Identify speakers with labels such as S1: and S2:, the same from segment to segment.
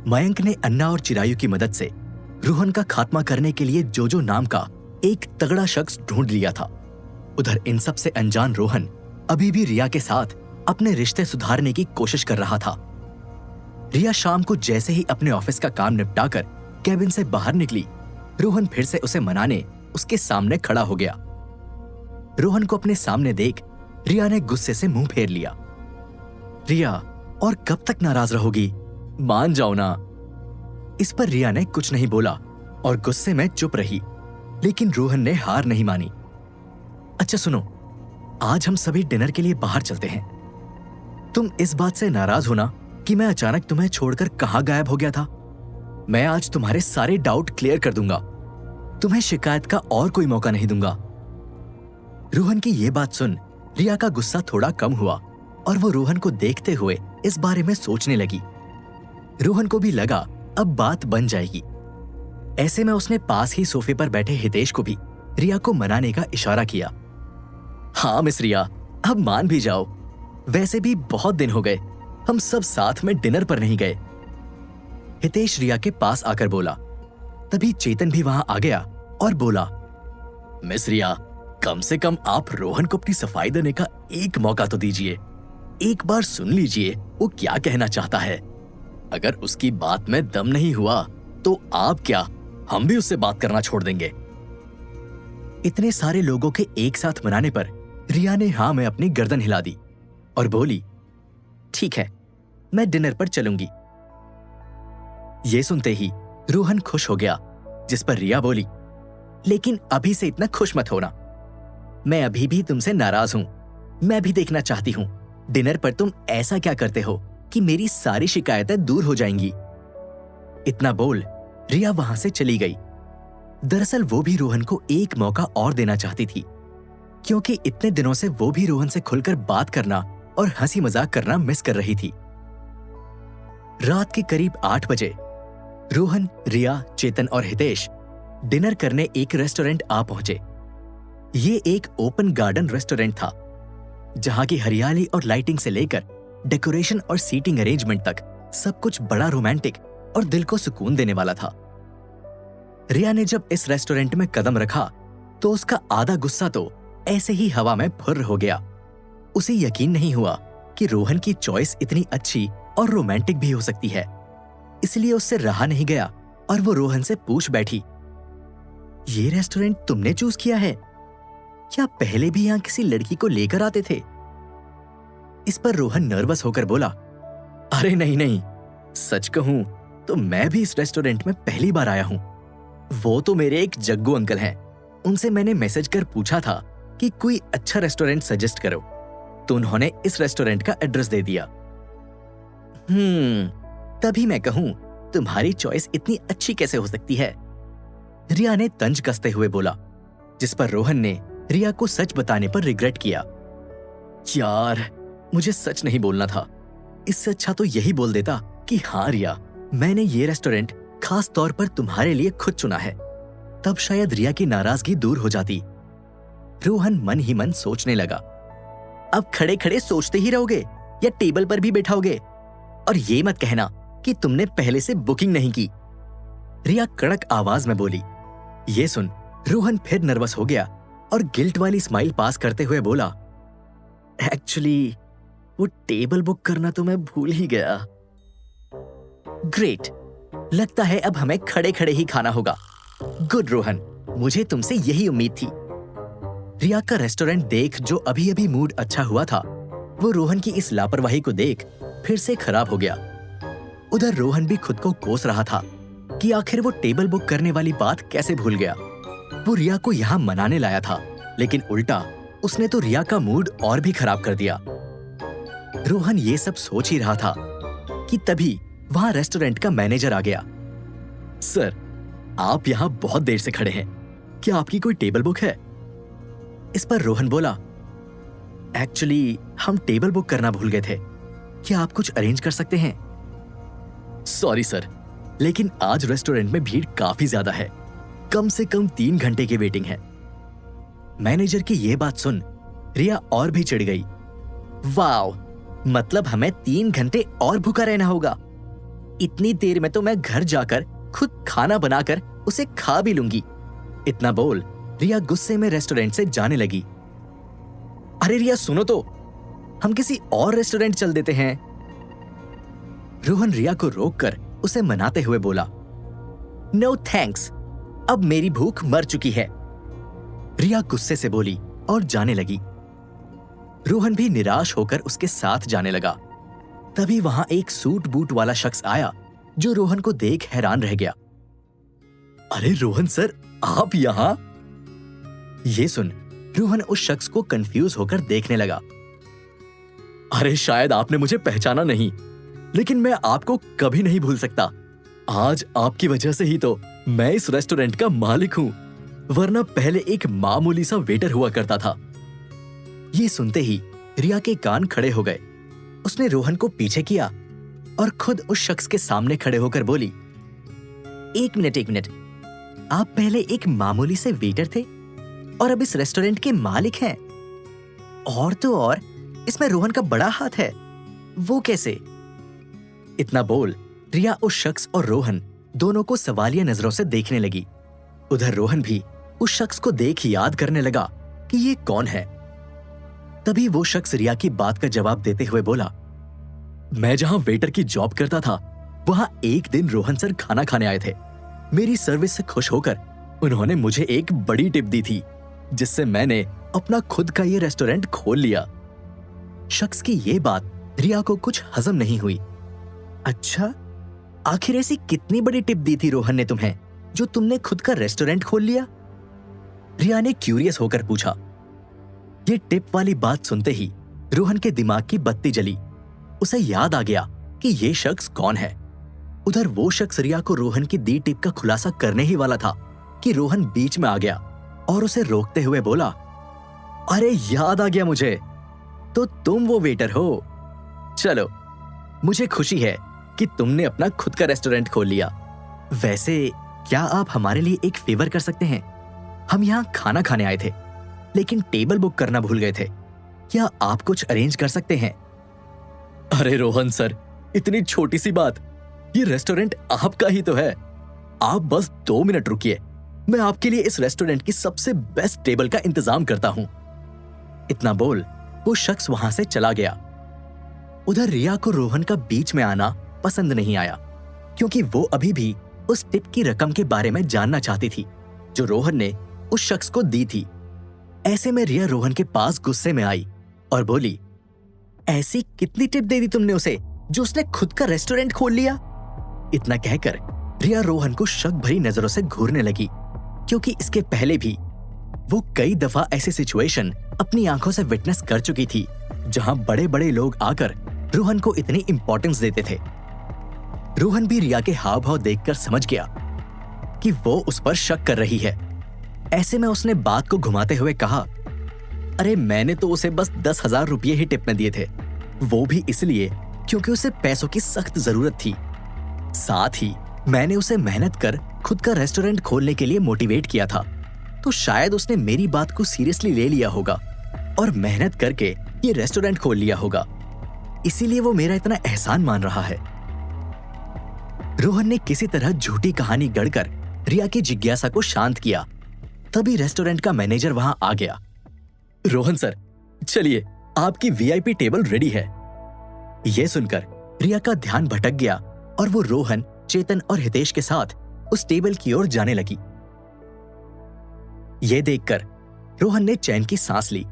S1: मयंक ने अन्ना और चिरायु की मदद से रोहन का खात्मा करने के लिए जोजो नाम का एक तगड़ा शख्स ढूंढ लिया था। उधर इन सब से अनजान रोहन अभी भी रिया के साथ अपने रिश्ते सुधारने की कोशिश कर रहा था। रिया शाम को जैसे ही अपने ऑफिस का काम निपटाकर कैबिन से बाहर निकली, रोहन फिर से उसे मनाने उसके सामने खड़ा हो गया। रोहन को अपने सामने देख रिया ने गुस्से से मुंह फेर लिया। रिया, और कब तक नाराज रहोगी? मान जाओ ना। इस पर रिया ने कुछ नहीं बोला और गुस्से में चुप रही, लेकिन रोहन ने हार नहीं मानी। अच्छा सुनो, आज हम सभी डिनर के लिए बाहर चलते हैं। तुम इस बात से नाराज हो ना कि मैं अचानक तुम्हें छोड़कर कहां गायब हो गया था? मैं आज तुम्हारे सारे डाउट क्लियर कर दूंगा। तुम्हें शिकायत का और कोई मौका नहीं दूंगा। रोहन की यह बात सुन रिया का गुस्सा थोड़ा कम हुआ और वो रोहन को देखते हुए इस बारे में सोचने लगी। रोहन को भी लगा अब बात बन जाएगी। ऐसे में उसने पास ही सोफे पर बैठे हितेश को भी रिया को मनाने का इशारा किया। हाँ मिस रिया, अब मान भी जाओ। वैसे भी बहुत दिन हो गए हम सब साथ में डिनर पर नहीं गए। हितेश रिया के पास आकर बोला। तभी चेतन भी वहां आ गया और बोला, मिस रिया, कम से कम आप रोहन को अपनी सफाई देने का एक मौका तो दीजिए। एक बार सुन लीजिए वो क्या कहना चाहता है। अगर उसकी बात में दम नहीं हुआ तो आप क्या, हम भी उससे बात करना छोड़ देंगे। इतने सारे लोगों के एक साथ मनाने पर रिया ने हाँ में अपनी गर्दन हिला दी और बोली, ठीक है, मैं डिनर पर चलूंगी। ये सुनते ही रोहन खुश हो गया, जिस पर रिया बोली, लेकिन अभी से इतना खुश मत होना। मैं अभी भी तुमसे नाराज हूं। मैं भी देखना चाहती हूं डिनर पर तुम ऐसा क्या करते हो कि मेरी सारी शिकायतें दूर हो जाएंगी। इतना बोल रिया वहां से चली गई। दरअसल वो भी रोहन को एक मौका और देना चाहती थी, क्योंकि इतने दिनों से वो भी रोहन से खुलकर बात करना और हंसी मजाक करना मिस कर रही थी। रात के करीब 8 बजे रोहन, रिया, चेतन और हितेश डिनर करने एक रेस्टोरेंट आ पहुंचे। ये एक ओपन गार्डन रेस्टोरेंट था, जहां की हरियाली और लाइटिंग से लेकर डेकोरेशन और सीटिंग अरेंजमेंट तक सब कुछ बड़ा रोमांटिक और दिल को सुकून देने वाला था। रिया ने जब इस रेस्टोरेंट में कदम रखा तो उसका आधा गुस्सा तो ऐसे ही हवा में फुर्र हो गया। उसे यकीन नहीं हुआ कि रोहन की चॉइस इतनी अच्छी और रोमांटिक भी हो सकती है। इसलिए उससे रहा नहीं गया और वो रोहन से पूछ बैठी, ये रेस्टोरेंट तुमने चूज किया है? क्या पहले भी यहां किसी लड़की को लेकर आते थे? इस पर रोहन नर्वस होकर बोला, अरे नहीं नहीं, सच कहूं तो मैं भी इस रेस्टोरेंट में पहली बार आया हूं। वो तो मेरे एक जग्गू अंकल हैं। उनसे मैंने मैसेज कर पूछा था कि कोई अच्छा रेस्टोरेंट सजेस्ट करो, तो उन्होंने इस रेस्टोरेंट का एड्रेस दे दिया। तभी मैं कहूं तुम्हारी चॉइस इतनी अच्छी कैसे हो सकती है? रिया ने तंज कसते हुए बोला, जिस पर रोहन ने रिया को सच बताने पर रिग्रेट किया। यार, मुझे सच नहीं बोलना था। इससे अच्छा तो यही बोल देता कि हाँ रिया, मैंने ये रेस्टोरेंट खास तौर पर तुम्हारे लिए खुद चुना है। तब शायद रिया की नाराजगी दूर हो जाती। रोहन मन ही मन सोचने लगा, अब खड़े खड़े सोचते ही रहोगे या टेबल पर भी बैठाओगे? और ये मत कहना कि तुमने पहले से बुकिंग नहीं की। रिया कड़क आवाज में बोली। ये सुन रोहन फिर नर्वस हो गया और गिल्ट वाली स्माइल पास करते हुए बोला, एक्चुअली वो टेबल बुक करना तो मैं भूल ही गया। ग्रेट, लगता है अब हमें खड़े खड़े ही खाना होगा। गुड रोहन, मुझे तुमसे यही उम्मीद थी। रिया का रेस्टोरेंट देख जो अभी अभी मूड अच्छा हुआ था, वो रोहन की इस लापरवाही को देख फिर से खराब हो गया। उधर रोहन भी खुद को कोस रहा था कि आखिर वो टेबल बुक करने वाली बात कैसे भूल गया। वो रिया को यहाँ मनाने लाया था, लेकिन उल्टा उसने तो रिया का मूड और भी खराब कर दिया। रोहन ये सब सोच ही रहा था कि तभी वहां रेस्टोरेंट का मैनेजर आ गया। सर, आप यहाँ बहुत देर से खड़े हैं, क्या आपकी कोई टेबल बुक है? इस पर रोहन बोला, एक्चुअली हम टेबल बुक करना भूल गए थे। क्या आप कुछ अरेंज कर सकते हैं? सॉरी सर, लेकिन आज रेस्टोरेंट में भीड़ काफी ज्यादा है। कम से कम 3 घंटे की वेटिंग है। मैनेजर की यह बात सुन रिया और भी चिढ़ गई। वाव, मतलब हमें 3 घंटे और भूखा रहना होगा। इतनी देर में तो मैं घर जाकर खुद खाना बनाकर उसे खा भी लूंगी। इतना बोल रिया गुस्से में रेस्टोरेंट से जाने लगी। अरे रिया सुनो तो, हम किसी और रेस्टोरेंट चल देते हैं। रोहन रिया को रोककर उसे मनाते हुए बोला, नो थैंक्स, अब मेरी भूख मर चुकी है। रिया गुस्से से बोली और जाने लगी। रोहन भी निराश होकर उसके साथ जाने लगा। तभी वहां एक सूट बूट वाला शख्स आया जो रोहन को देख हैरान रह गया। अरे रोहन सर, आप यहां? ये सुन रोहन उस शख्स को कंफ्यूज होकर देखने लगा। अरे शायद आपने मुझे पहचाना नहीं, लेकिन मैं आपको कभी नहीं भूल सकता। आज आपकी वजह से ही तो मैं इस रेस्टोरेंट का मालिक हूं, वरना पहले एक मामूली सा वेटर हुआ करता था। ये सुनते ही रिया के कान खड़े हो गए। उसने रोहन को पीछे किया और खुद उस शख्स के सामने खड़े होकर बोली, एक मिनट, आप पहले एक मामूली से वेटर थे और अब इस रेस्टोरेंट के मालिक हैं। और तो और इसमें रोहन का बड़ा हाथ है, वो कैसे? इतना बोल रिया उस शख्स और रोहन दोनों को सवालिया नजरों से देखने लगी। उधर रोहन भी उस शख्स को देख याद करने लगा कि ये कौन है। तभी वो शख्स रिया की बात का जवाब देते हुए बोला, मैं जहां वेटर की जॉब करता था वहां एक दिन रोहन सर खाना खाने आए थे। मेरी सर्विस से खुश होकर उन्होंने मुझे एक बड़ी टिप दी थी, जिससे मैंने अपना खुद का ये रेस्टोरेंट खोल लिया। शख्स की ये बात रिया को कुछ हजम नहीं हुई। अच्छा, आखिर ऐसी कितनी बड़ी टिप दी थी रोहन ने तुम्हें जो तुमने खुद का रेस्टोरेंट खोल लिया? रिया ने क्यूरियस होकर पूछा। ये टिप वाली बात सुनते ही रोहन के दिमाग की बत्ती जली। उसे याद आ गया कि ये शख्स कौन है। उधर वो शख्स रिया को रोहन की दी टिप का खुलासा करने ही वाला था कि रोहन बीच में आ गया और उसे रोकते हुए बोला, अरे याद आ गया मुझे, तो तुम वो वेटर हो। चलो, मुझे खुशी है कि तुमने अपना खुद का रेस्टोरेंट खोल लिया। वैसे क्या आप हमारे लिए एक फेवर कर सकते हैं? हम यहाँ खाना खाने आए थे, लेकिन टेबल बुक करना भूल गए थे। क्या आप कुछ अरेंज कर सकते हैं? अरे रोहन सर, इतनी छोटी सी बात, ये रेस्टोरेंट आपका ही तो है। आप बस 2 मिनट रुकिए, मैं आपके लिए इस रेस्टोरेंट की सबसे बेस्ट टेबल का इंतजाम करता हूं। इतना बोल वो शख्स वहां से चला गया। उधर रिया को रोहन का बीच में आना पसंद नहीं आया, क्योंकि वो अभी भी उस टिप की रकम के बारे में जानना चाहती थी जो रोहन ने उस शख्स को दी थी। ऐसे में रिया रोहन के पास गुस्से में आई और बोली, ऐसी कितनी टिप दे दी तुमने उसे जो उसने खुद का रेस्टोरेंट खोल लिया? इतना कहकर रिया रोहन को शक भरी नजरों से घूरने लगी, क्योंकि इसके पहले भी वो कई दफा ऐसी सिचुएशन अपनी आंखों से विटनेस कर चुकी थी जहां बड़े बड़े लोग आकर रोहन को इतनी इंपॉर्टेंस देते थे। रोहन भी रिया के हाव भाव देखकर समझ गया कि वो उस पर शक कर रही है। ऐसे में उसने बात को घुमाते हुए कहा, अरे मैंने तो उसे बस 10,000 रुपये ही टिप में दिए थे, वो भी इसलिए क्योंकि उसे पैसों की सख्त जरूरत थी। साथ ही मैंने उसे मेहनत कर खुद का रेस्टोरेंट खोलने के लिए मोटिवेट किया था, तो शायद उसने मेरी बात को सीरियसली ले लिया होगा और मेहनत करके ये रेस्टोरेंट खोल लिया होगा, इसीलिए वो मेरा इतना एहसान मान रहा है। रोहन ने किसी तरह झूठी कहानी गढ़कर रिया की जिज्ञासा को शांत किया। तभी रेस्टोरेंट का मैनेजर वहां आ गया। रोहन सर, चलिए, आपकी वीआईपी टेबल रेडी है। यह सुनकर रिया का ध्यान भटक गया और वो रोहन, चेतन और हितेश के साथ उस टेबल की ओर जाने लगी। यह देखकर रोहन ने चैन की सांस ली,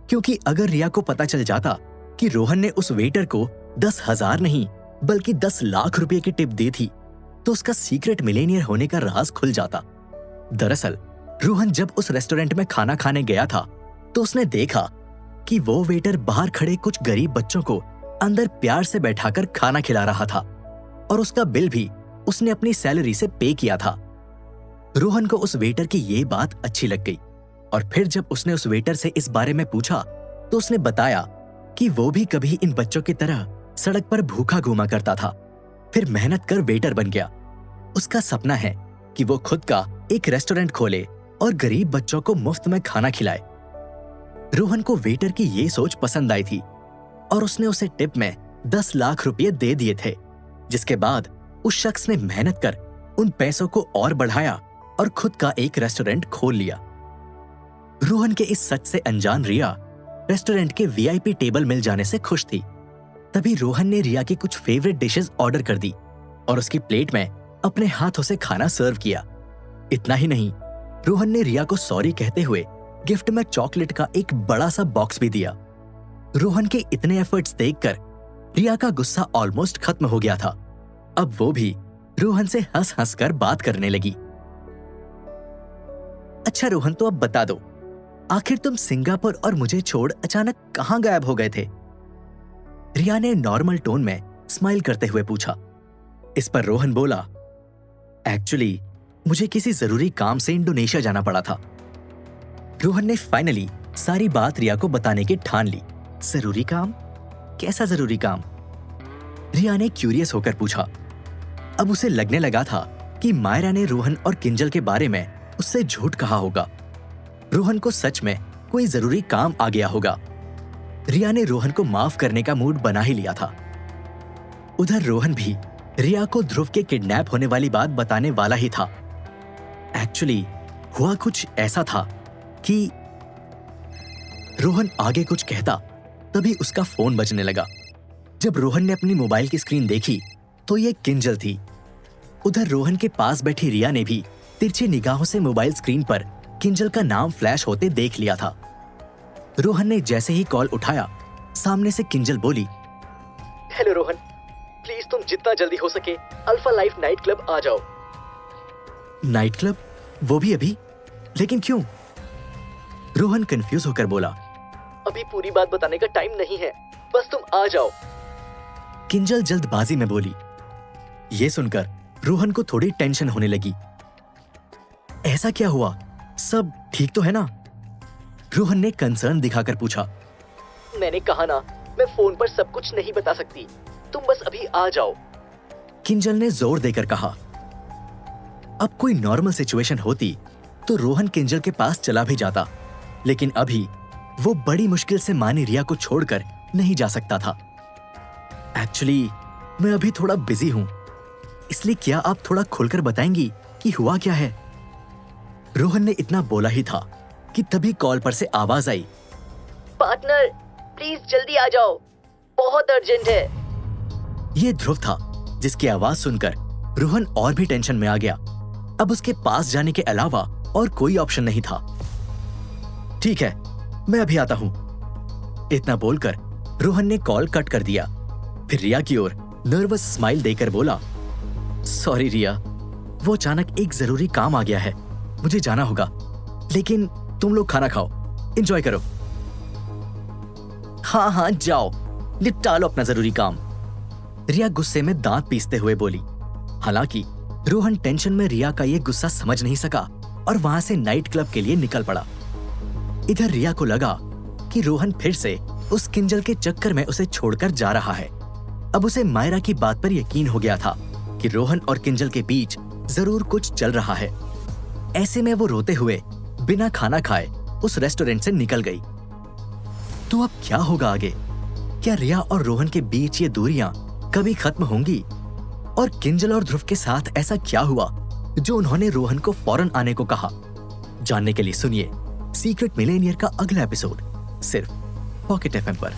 S1: क्योंकि अगर रिया को पता चल जाता कि रोहन ने उस वेटर को 10,000 नहीं बल्कि 10 लाख रुपए की टिप दी थी, तो उसका सीक्रेट मिलेनियर होने का राज खुल जाता। दरअसल रोहन जब उस रेस्टोरेंट में खाना खाने गया था तो उसने देखा कि वो वेटर बाहर खड़े कुछ गरीब बच्चों को अंदर प्यार से बैठाकर खाना खिला रहा था और उसका बिल भी उसने अपनी सैलरी से पे किया था। रोहन को उस वेटर की ये बात अच्छी लग गई और फिर जब उसने उस वेटर से इस बारे में पूछा तो उसने बताया कि वो भी कभी इन बच्चों की तरह सड़क पर भूखा घूमा करता था, फिर मेहनत कर वेटर बन गया। उसका सपना है कि वो खुद का एक रेस्टोरेंट खोले और गरीब बच्चों को मुफ्त में खाना खिलाए। रोहन को वेटर की ये सोच पसंद आई थी और उसने उसे टिप में 10 लाख रुपए दे दिए थे, जिसके बाद उस शख्स ने मेहनत कर उन पैसों को और बढ़ाया और खुद का एक रेस्टोरेंट खोल लिया। रोहन के इस सच से अनजान रिया रेस्टोरेंट के वीआईपी टेबल मिल जाने से खुश थी। तभी रोहन ने रिया की कुछ फेवरेट डिशेस ऑर्डर कर दी और उसकी प्लेट में अपने हाथों से खाना सर्व किया। इतना ही नहीं, रोहन ने रिया को सॉरी कहते हुए गिफ्ट में चॉकलेट का एक बड़ा सा बॉक्स भी दिया। रोहन के इतने एफर्ट्स देखकर रिया का गुस्सा ऑलमोस्ट खत्म हो गया था। अब वो भी रोहन से हंस हंस कर बात करने लगी। अच्छा रोहन, तो अब बता दो, आखिर तुम सिंगापुर और मुझे छोड़ अचानक कहां गायब हो गए थे? रिया ने नॉर्मल टोन में स्माइल करते हुए पूछा। इस पर रोहन बोला, एक्चुअली मुझे किसी जरूरी काम से इंडोनेशिया जाना पड़ा था। रोहन ने फाइनली सारी बात रिया को बताने की ठान ली। जरूरी काम? कैसा जरूरी काम? रिया ने क्यूरियस होकर पूछा। अब उसे लगने लगा था कि मायरा ने रोहन और किंजल के बारे में उससे झूठ कहा होगा। रोहन को सच में कोई जरूरी काम आ गया होगा। रिया ने रोहन को माफ करने का मूड बना ही लिया था। उधर रोहन भी रिया को ध्रुव के किडनैप होने वाली बात बताने वाला ही था। एक्चुअली हुआ कुछ ऐसा था कि रोहन आगे कुछ कहता तभी उसका फोन बजने लगा। जब रोहन ने अपनी मोबाइल की स्क्रीन देखी तो ये किंजल थी। उधर रोहन के पास बैठी रिया ने भी तिरछी निगाहों से मोबाइल स्क्रीन पर किंजल का नाम फ्लैश होते देख लिया था। रोहन ने जैसे ही कॉल उठाया, सामने से किंजल बोली,
S2: हेलो रोहन, प्लीज तुम जितना जल्दी हो सके अल्फा लाइफ नाइट क्लब आ जाओ।
S1: Night club? वो भी अभी? लेकिन क्यों? रोहन कंफ्यूज होकर बोला।
S2: अभी पूरी बात बताने का टाइम नहीं है, बस तुम आ जाओ।
S1: किंजल जल्दबाजी में बोली। ये सुनकर रोहन को थोड़ी टेंशन होने लगी। ऐसा क्या हुआ? सब ठीक तो है ना? रोहन ने कंसर्न दिखाकर पूछा।
S2: मैंने कहा ना, मैं फोन पर सब कुछ नहीं बता सकती, तुम बस अभी आ जाओ।
S1: किंजल ने जोर देकर कहा। अब कोई नॉर्मल सिचुएशन होती तो रोहन किंजल के पास चला भी जाता, लेकिन अभी वो बड़ी मुश्किल से मानी रिया को छोड़कर नहीं जा सकता था। एक्चुअली मैं अभी थोड़ा बिजी हूं, इसलिए क्या आप थोड़ा खुलकर बताएंगी कि हुआ क्या है? रोहन ने इतना बोला ही था कि तभी कॉल पर से आवाज आई,
S2: पार्टनर प्लीज जल्दी आ जाओ, बहुत अर्जेंट है।
S1: ये ध्रुव था, जिसकी आवाज सुनकर रोहन और भी टेंशन में आ गया। अब उसके पास जाने के अलावा और कोई ऑप्शन नहीं था। ठीक है, मैं अभी आता हूं। इतना बोलकर रोहन ने कॉल कट कर दिया। फिर रिया की ओर नर्वस स्माइल देकर बोला, सॉरी रिया, वो अचानक एक जरूरी काम आ गया है, मुझे जाना होगा, लेकिन तुम लोग खाना खाओ, एंजॉय करो। हाँ हाँ जाओ, निपटा लो अपना जरूरी काम, रिया गुस्से में दांत पीसते हुए बोली। हालांकि रोहन टेंशन में रिया का ये गुस्सा समझ नहीं सका और वहां से नाइट क्लब के लिए निकल पड़ा। इधर रिया को लगा कि रोहन फिर से उस किंजल के चक्कर में उसे छोड़कर जा रहा है। अब उसे मायरा की बात पर यकीन हो गया था कि रोहन और किंजल के बीच जरूर कुछ चल रहा है। ऐसे में वो रोते हुए बिना खाना खाए उस रेस्टोरेंट से निकल गई। तो अब क्या होगा आगे? क्या रिया और रोहन के बीच ये दूरियां कभी खत्म होंगी? और किंजल और ध्रुव के साथ ऐसा क्या हुआ जो उन्होंने रोहन को फौरन आने को कहा? जानने के लिए सुनिए सीक्रेट मिलेनियर का अगला एपिसोड सिर्फ पॉकेट एफएम पर।